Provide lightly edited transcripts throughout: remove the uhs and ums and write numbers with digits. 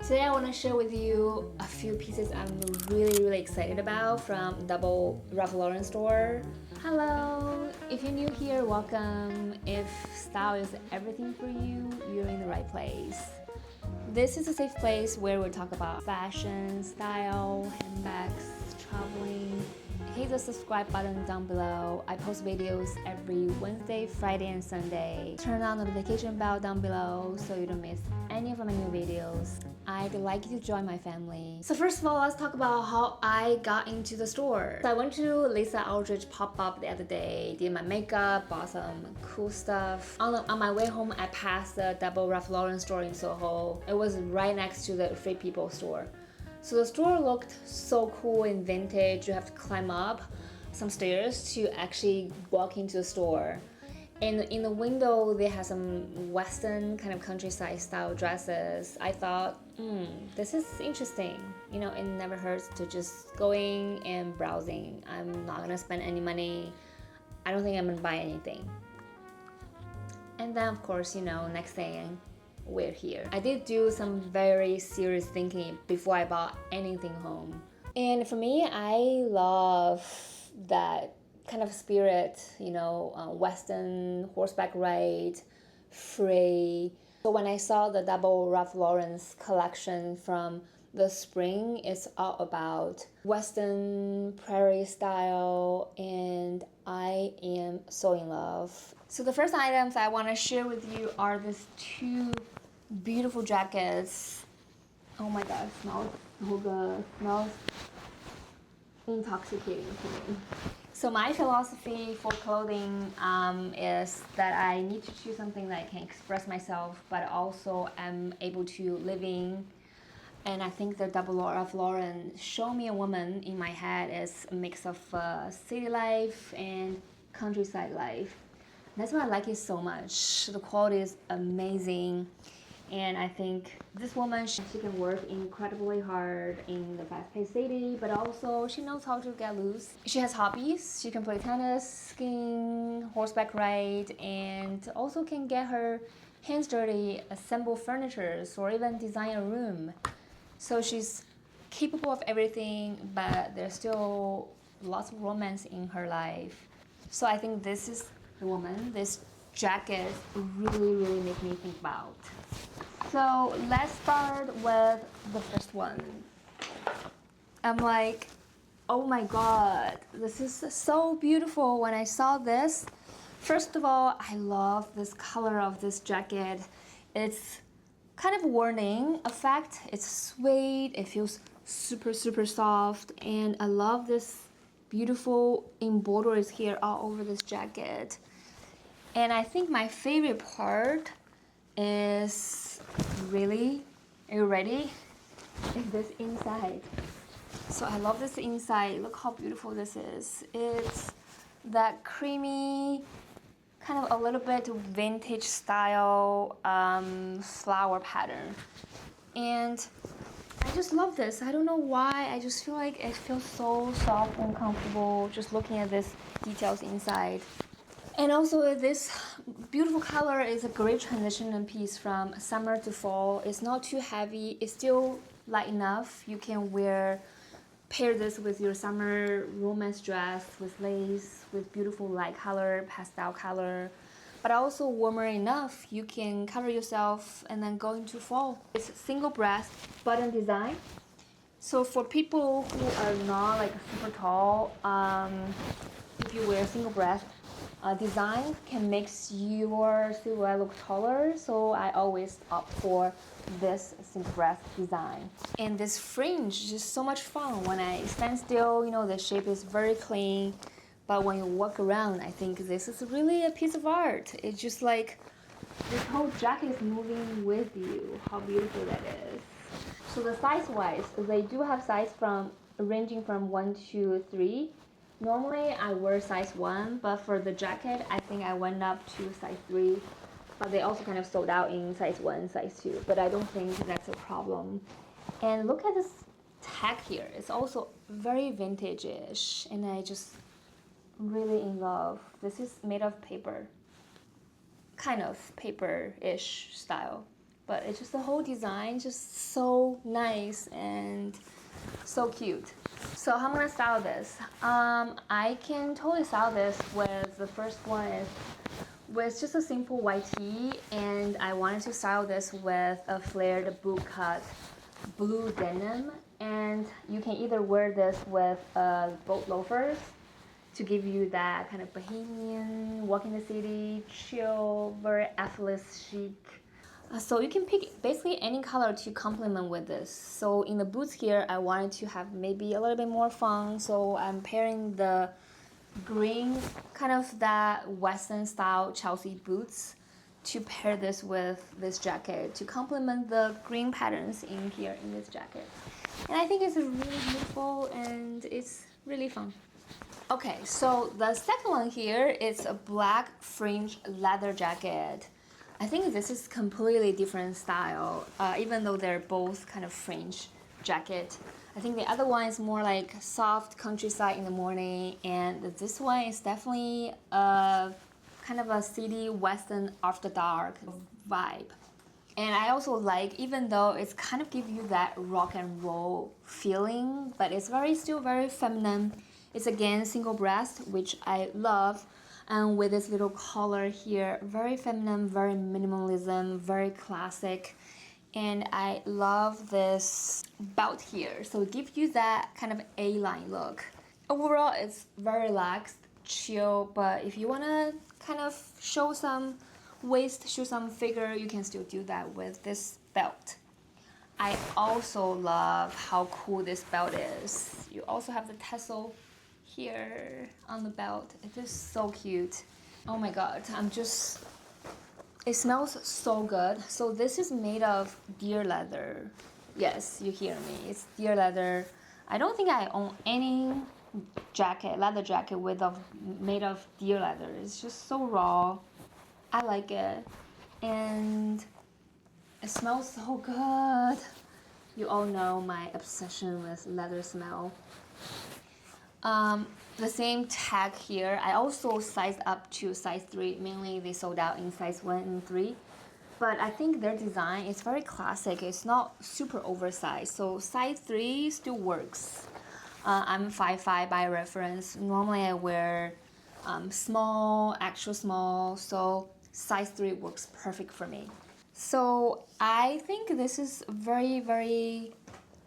Today I want to share with you a few pieces I'm really excited about from Double Ralph Lauren store. Hello! If you're new here, welcome. If style is everything for you, you're in the right place. This is a safe place where we talk about fashion, style, handbags, traveling. Hit the subscribe button down below. I post videos every Wednesday, Friday, and Sunday. Turn on the notification bell down below so you don't miss any of my new videos. I'd like you to join my family. So first of all, let's talk about how I got into the store. So I went to Lisa Aldridge pop-up the other day, did my makeup, bought some cool stuff. On my way home, I passed the Double Ralph Lauren store in Soho. It was right next to the Free People store. So the store looked so cool and vintage. You have to climb up some stairs to actually walk into the store. And in the window, they had some Western kind of countryside style dresses. I thought, this is interesting. You know, it never hurts to just going and browsing. I'm not gonna spend any money. I don't think I'm gonna buy anything. And then of course, you know, next thing, we're here. I did do some very serious thinking before I bought anything home. And for me, I love that kind of spirit, you know, Western horseback ride, free. So when I saw the Double Ralph Lauren's collection from the spring, it's all about Western Prairie style, and I am so in love. So the first items I want to share with you are these two beautiful jackets. Oh my god, it smells so good. It smells intoxicating to me. So my philosophy for clothing is that I need to choose something that I can express myself, but also am able to live in. And I think the Double Ralph Lauren Show Me a Woman in my head is a mix of city life and countryside life. That's why I like it so much. The quality is amazing. And I think this woman, she can work incredibly hard in the fast-paced city, but also she knows how to get loose. She has hobbies. She can play tennis, skiing, horseback ride, and also can get her hands dirty, assemble furniture, or even design a room. So she's capable of everything, but there's still lots of romance in her life. So I think this is the woman this jacket really make me think about. So let's start with the first one. I'm like, oh my god, this is so beautiful. When I saw this, first of all, I love this color of this jacket. It's kind of warming effect. It's suede, it feels super soft, and I love this beautiful embroideries here all over this jacket. And I think my favorite part is really, are you ready? Is this inside. So I love this inside. Look how beautiful this is. It's that creamy, kind of a little bit vintage style flower pattern. And I just love this. I don't know why. I just feel like it feels so soft and comfortable just looking at these details inside. And also this beautiful color is a great transition piece from summer to fall. It's not too heavy. It's still light enough. You can pair this with your summer romance dress with lace, with beautiful light color, pastel color. But also warmer enough, you can cover yourself and then go into fall. It's single breast button design. So for people who are not like super tall, if you wear single breast, design can make your silhouette look taller, so I always opt for this single breast design. And this fringe is just so much fun. When I stand still, you know, the shape is very clean, but when you walk around, I think this is really a piece of art. It's just like this whole jacket is moving with you. How beautiful that is. So the size-wise, they do have size ranging from 1 to 3. Normally I wear size 1, but for the jacket, I think I went up to size 3. But they also kind of sold out in size 1, size 2. But I don't think that's a problem. And look at this tag here. It's also very vintage-ish, and I just really in love. This is made of paper. Kind of paper-ish style. but it's just the whole design just so nice and so cute. So how I'm gonna style this? I can totally style this with the first one is with just a simple white tee, and I wanted to style this with a flared boot cut blue denim, and you can either wear this with boat loafers to give you that kind of bohemian, walk in the city, chill, very effortless chic. So you can pick basically any color to complement with this. So in the boots here, I wanted to have maybe a little bit more fun. So I'm pairing the green, kind of that Western style Chelsea boots to pair this with this jacket to complement the green patterns in here in this jacket. And I think it's really beautiful and it's really fun. Okay, so the second one here is a black fringe leather jacket. I think this is completely different style, even though they're both kind of fringe jacket. I think the other one is more like soft countryside in the morning, and this one is definitely a kind of a city western after dark vibe. And I also like, even though it's kind of give you that rock and roll feeling, but it's still very feminine. It's again single breast, which I love. And with this little collar here, very feminine, very minimalism, very classic. And I love this belt here. So it gives you that kind of A-line look. Overall, it's very relaxed, chill, but if you wanna kind of show some waist, show some figure, you can still do that with this belt. I also love how cool this belt is. You also have the tassel here on the belt. It is so cute. Oh my god, it smells so good. So this is made of deer leather. Yes, you hear me. It's deer leather. I don't think I own any leather jacket made of deer leather. It's just so raw. I like it. And it smells so good. You all know my obsession with leather smell. The same tag here, I also sized up to size 3. Mainly they sold out in size 1 and 3. But I think their design is very classic. It's not super oversized. So size 3 still works. I'm 5'5" by reference. Normally I wear small, extra small. So size 3 works perfect for me. So I think this is very, very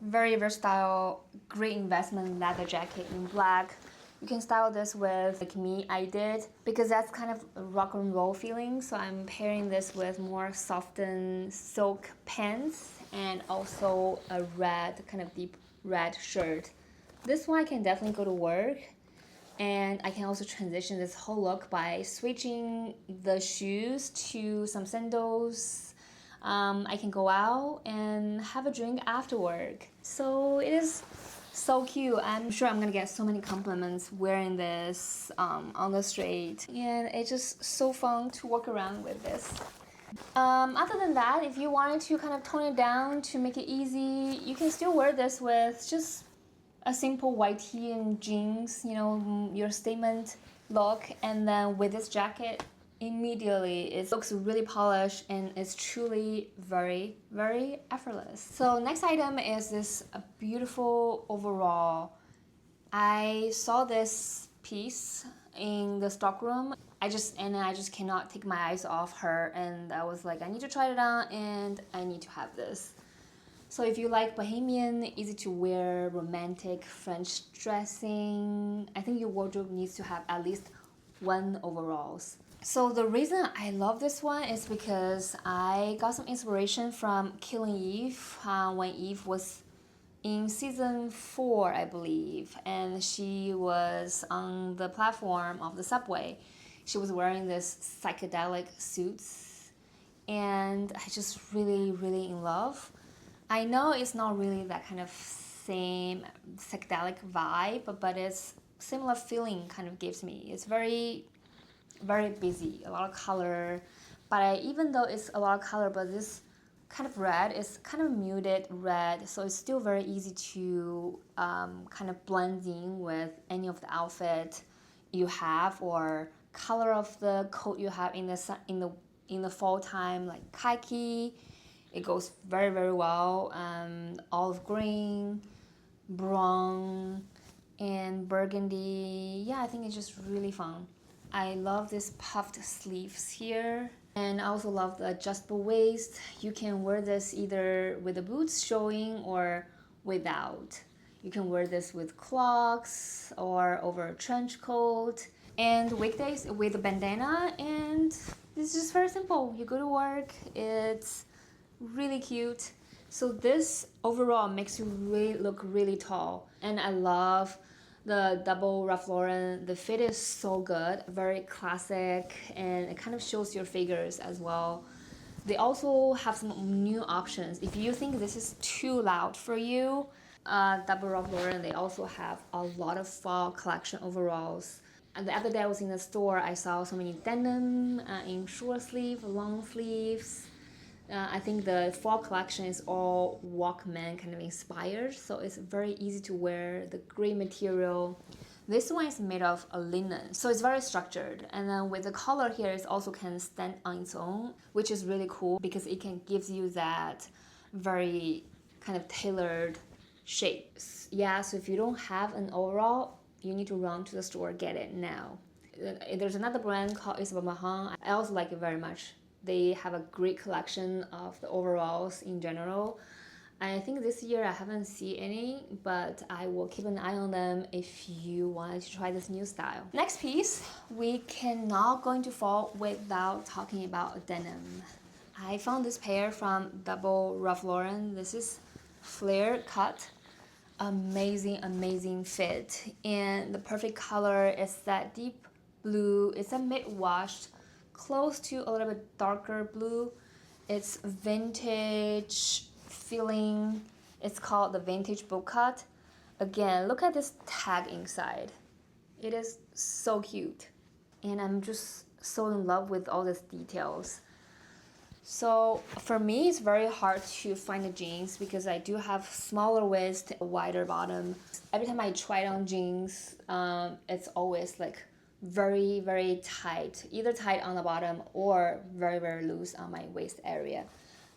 versatile, great investment leather jacket in black. You can style this with, like me, I did, because that's kind of a rock and roll feeling. So I'm pairing this with more softened silk pants and also a red, kind of deep red shirt. This one I can definitely go to work, and I can also transition this whole look by switching the shoes to some sandals. I can go out and have a drink after work. So it is so cute. I'm sure I'm gonna get so many compliments wearing this on the street, and it's just so fun to walk around with this. Other than that, if you wanted to kind of tone it down to make it easy, you can still wear this with just a simple white tee and jeans, your statement look, and then with this jacket, immediately it looks really polished and it's truly very, very effortless. So next item is this beautiful overall. I saw this piece in the stockroom. I just cannot take my eyes off her, and I was like, I need to try it on and I need to have this. So if you like bohemian, easy to wear, romantic French dressing, I think your wardrobe needs to have at least one overalls. So the reason I love this one is because I got some inspiration from Killing Eve when Eve was in season 4, I believe, and she was on the platform of the subway. She was wearing this psychedelic suits, and I just really, really in love. I know it's not really that kind of same psychedelic vibe, but it's similar feeling kind of gives me. It's very, very busy, a lot of color. But even though it's a lot of color, but this kind of red is kind of muted red, so it's still very easy to kind of blend in with any of the outfit you have or color of the coat you have in the fall time, like khaki. It goes very, very well. Olive green, brown, and burgundy. Yeah, I think it's just really fun. I love this puffed sleeves here. And I also love the adjustable waist. You can wear this either with the boots showing or without. You can wear this with clogs or over a trench coat. And weekdays with a bandana, and it's just very simple. You go to work, it's really cute. So this overall makes you really look really tall. And I love the double Ralph Lauren. The fit is so good, very classic, and it kind of shows your figures as well. They also have some new options. If you think this is too loud for you, double Ralph Lauren, they also have a lot of fall collection overalls. And the other day I was in the store, I saw so many denim in short sleeve, long sleeves. I think the fall collection is all Walkman kind of inspired, so it's very easy to wear. The gray material. This one is made of a linen, so it's very structured. And then with the collar here, it also can stand on its own, which is really cool because it can gives you that very kind of tailored shapes. Yeah, so if you don't have an overall, you need to run to the store, get it now. There's another brand called Isabel Mahan. I also like it very much. They have a great collection of the overalls in general. I think this year I haven't seen any, but I will keep an eye on them if you wanted to try this new style. Next piece, we cannot go into fall without talking about denim. I found this pair from Double Ralph Lauren. This is flare cut. Amazing fit, and the perfect color is that deep blue. It's a mid-washed, close to a little bit darker blue. It's vintage feeling. It's called the vintage boot cut. Again, look at this tag inside. It is so cute, and I'm just so in love with all these details. So for me, it's very hard to find the jeans because I do have smaller waist, wider bottom. Every time I try on jeans, it's always like very tight, either tight on the bottom or very loose on my waist area.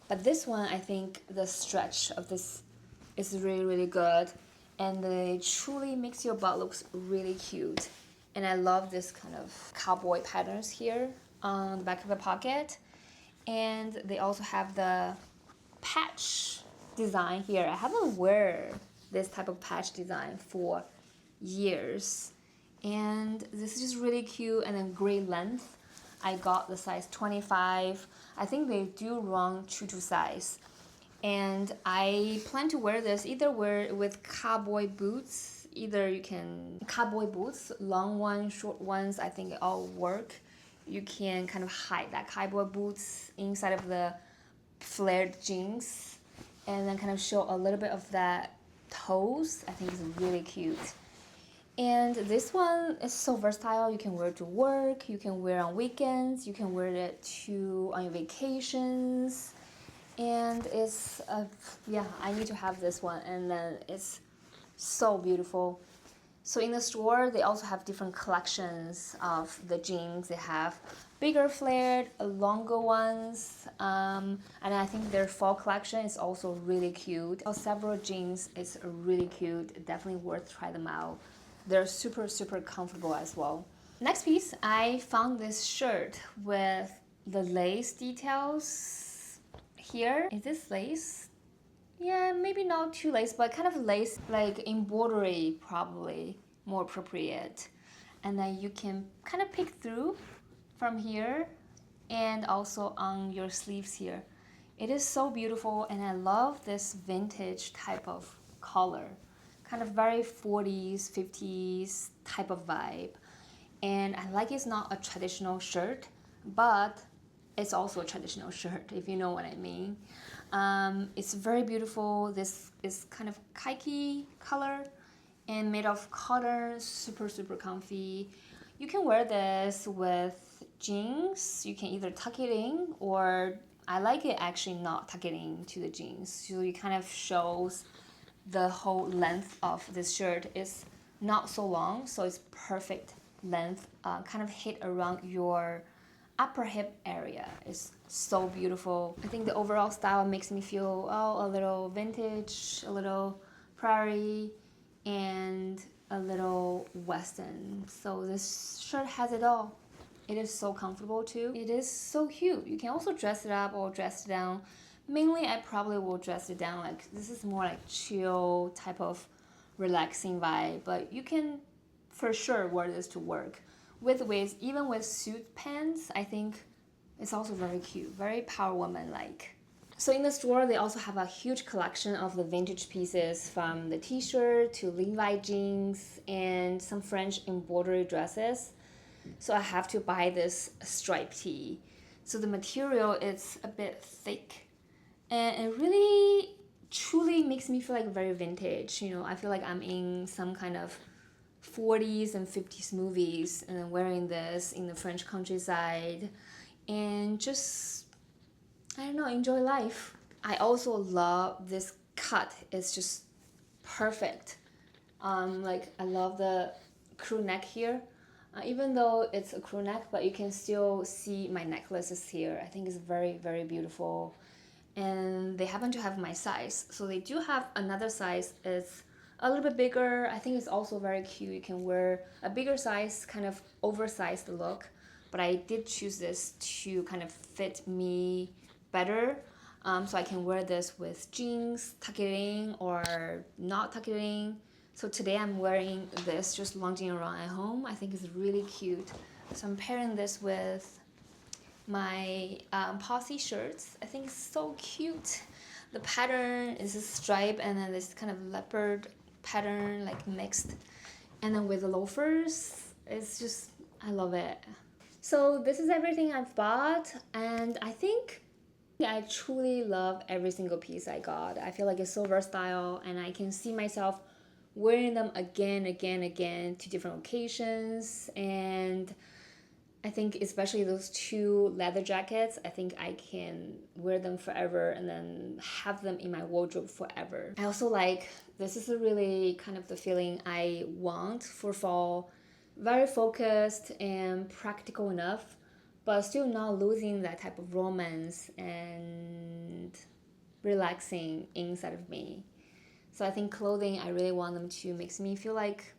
But this one, I think the stretch of this is really good, and it truly makes your butt looks really cute. And I love this kind of cowboy patterns here on the back of the pocket. And they also have the patch design here. I haven't wear this type of patch design for years, and this is just really cute. And then great length. I got the size 25. I think they do run true to size, and I plan to wear this either wear with cowboy boots. Either you can cowboy boots, long ones, short ones. I think it all work. You can kind of hide that cowboy boots inside of the flared jeans and then kind of show a little bit of that toes. I think it's really cute. And this one is so versatile. You can wear it to work, you can wear it on weekends, you can wear it to on your vacations. And it's, yeah, I need to have this one. And then it's so beautiful. So in the store, they also have different collections of the jeans. They have bigger flared, longer ones, and I think their fall collection is also really cute. Several jeans is really cute. Definitely worth try them out. They're super comfortable as well. Next piece, I found this shirt with the lace details here. Is this lace? Yeah, maybe not too lace, but kind of lace, like embroidery, probably more appropriate. And then you can kind of pick through from here and also on your sleeves here. It is so beautiful, and I love this vintage type of color. Kind of very 40s, 50s type of vibe. And I like it's not a traditional shirt, but it's also a traditional shirt, if you know what I mean. It's very beautiful. This is kind of khaki color and made of cotton, super comfy. You can wear this with jeans. You can either tuck it in, or I like it actually not tuck it into the jeans. So it kind of shows the whole length of this shirt is not so long, so it's perfect length, kind of hit around your upper hip area is so beautiful. I think the overall style makes me feel a little vintage, a little Prairie, and a little Western. So this shirt has it all. It is so comfortable too. It is so cute. You can also dress it up or dress it down. Mainly, I probably will dress it down. Like, this is more like chill type of relaxing vibe, but you can for sure wear this to work. Even with suit pants, I think it's also very cute, very power woman like. So in the store, they also have a huge collection of the vintage pieces, from the t-shirt to Levi jeans and some French embroidery dresses. So I have to buy this striped tee. So the material is a bit thick, and it really truly makes me feel like very vintage. You know, I feel like I'm in some kind of 40s and 50s movies and then wearing this in the French countryside and just, I don't know, enjoy life. I also love this cut. It's just perfect. Like, I love the crew neck here. Even though it's a crew neck, but you can still see my necklaces here. I think it's very, very beautiful. And they happen to have my size. So they do have another size. It's a little bit bigger. I think it's also very cute. You can wear a bigger size, kind of oversized look. But I did choose this to kind of fit me better. So I can wear this with jeans, tuck it in, or not tuck it in. So today I'm wearing this, just lounging around at home. I think it's really cute. So I'm pairing this with my posse shirts. I think it's so cute. The pattern is a stripe and then this kind of leopard pattern, like mixed. And then with the loafers, it's just, I love it. So this is everything I've bought, and I think I truly love every single piece I got. I feel like it's so versatile, and I can see myself wearing them again to different occasions. And I think especially those two leather jackets, I think I can wear them forever and then have them in my wardrobe forever. I also like, this is a really kind of the feeling I want for fall. Very focused and practical enough, but still not losing that type of romance and relaxing inside of me. So I think clothing, I really want them to makes me feel like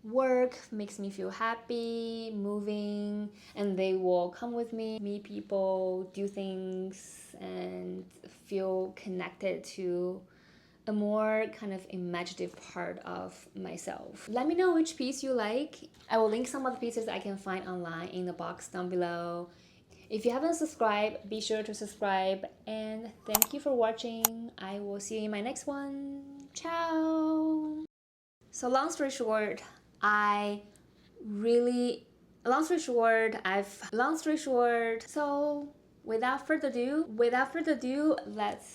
work, makes me feel happy, moving, and they will come with me, meet people, do things, and feel connected to a more kind of imaginative part of myself. Let me know which piece you like. I will link some of the pieces I can find online in the box down below. If you haven't subscribed, be sure to subscribe, and thank you for watching. I will see you in my next one. Ciao! So long story short, so without further ado, let's